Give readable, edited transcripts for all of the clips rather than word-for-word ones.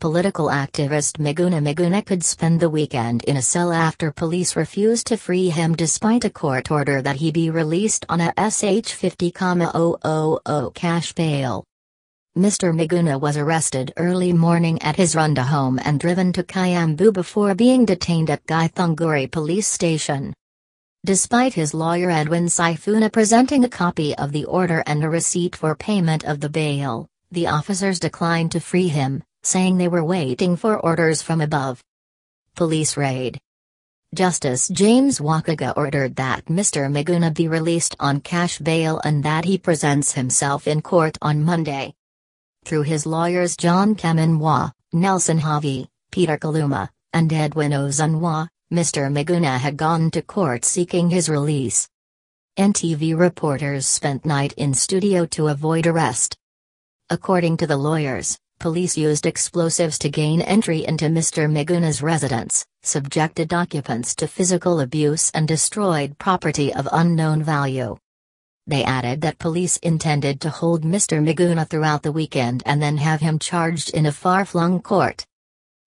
political activist Miguna Miguna could spend the weekend in a cell after police refused to free him despite a court order that he be released on a Sh50,000 cash bail. Mr Miguna was arrested early morning at his Runda home and driven to Kiambu before being detained at Githunguri Police Station. Despite his lawyer Edwin Sifuna presenting a copy of the order and a receipt for payment of the bail, the officers declined to free him, saying they were waiting for orders from above. Police raid. Justice James Wakiaga ordered that Mr Miguna be released on cash bail and that he presents himself in court on Monday. Through his lawyers John Khaminwa, Nelson Havi, Peter Kaluma, and Edwin Osundwa, Mr Miguna had gone to court seeking his release. NTV reporters spent night in studio to avoid arrest. According to the lawyers, police used explosives to gain entry into Mr Miguna's residence, subjected occupants to physical abuse and destroyed property of unknown value. They added that police intended to hold Mr Miguna throughout the weekend and then have him charged in a far-flung court.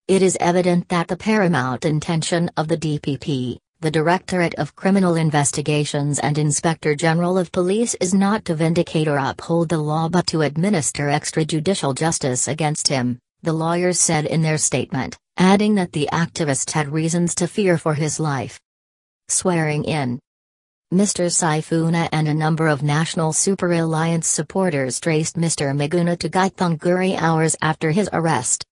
It is evident that the paramount intention of the DPP, the Directorate of Criminal Investigations and Inspector General of Police is not to vindicate or uphold the law but to administer extrajudicial justice against him, the lawyers said in their statement, adding that the activist had reasons to fear for his life. Swearing in. Mr Sifuna and a number of National Super Alliance supporters traced Mr Miguna to Githunguri hours after his arrest.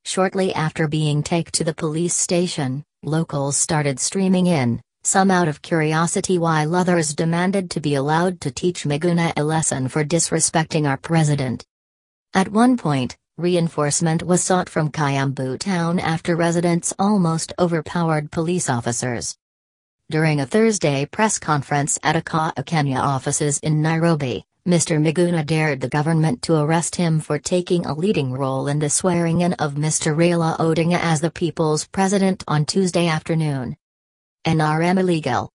Shortly after being taken to the police station, locals started streaming in, some out of curiosity while others demanded to be allowed to teach Miguna a lesson for disrespecting our president. At one point, reinforcement was sought from Kiambu town after residents almost overpowered police officers. During a Thursday press conference at Kenya offices in Nairobi, Mr Miguna dared the government to arrest him for taking a leading role in the swearing-in of Mr Raila Odinga as the people's president on Tuesday afternoon. NRM illegal.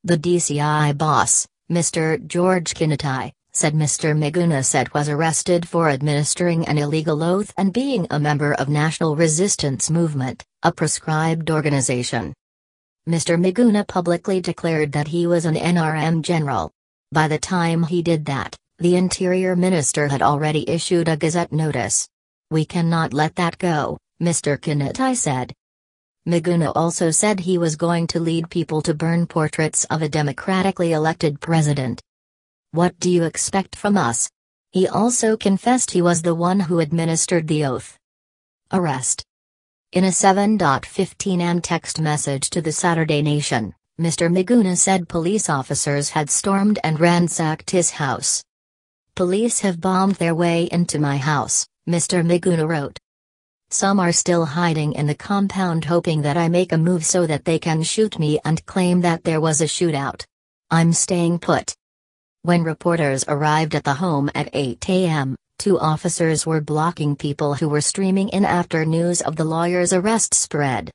The DCI boss, Mr George Kinatai, said Mr Miguna said was arrested for administering an illegal oath and being a member of National Resistance Movement, a proscribed organization. Mr Miguna publicly declared that he was an NRM general. By the time he did that, the Interior Minister had already issued a Gazette notice. "We cannot let that go," Mr Kinatai said. Miguna also said he was going to lead people to burn portraits of a democratically elected president. "What do you expect from us?" He also confessed he was the one who administered the oath. Arrest. In a 7:15 am text message to the Saturday Nation, Mr Miguna said police officers had stormed and ransacked his house. "Police have bombed their way into my house," Mr Miguna wrote. "Some are still hiding in the compound hoping that I make a move so that they can shoot me and claim that there was a shootout. I'm staying put." When reporters arrived at the home at 8 am, 2 officers were blocking people who were streaming in after news of the lawyer's arrest spread.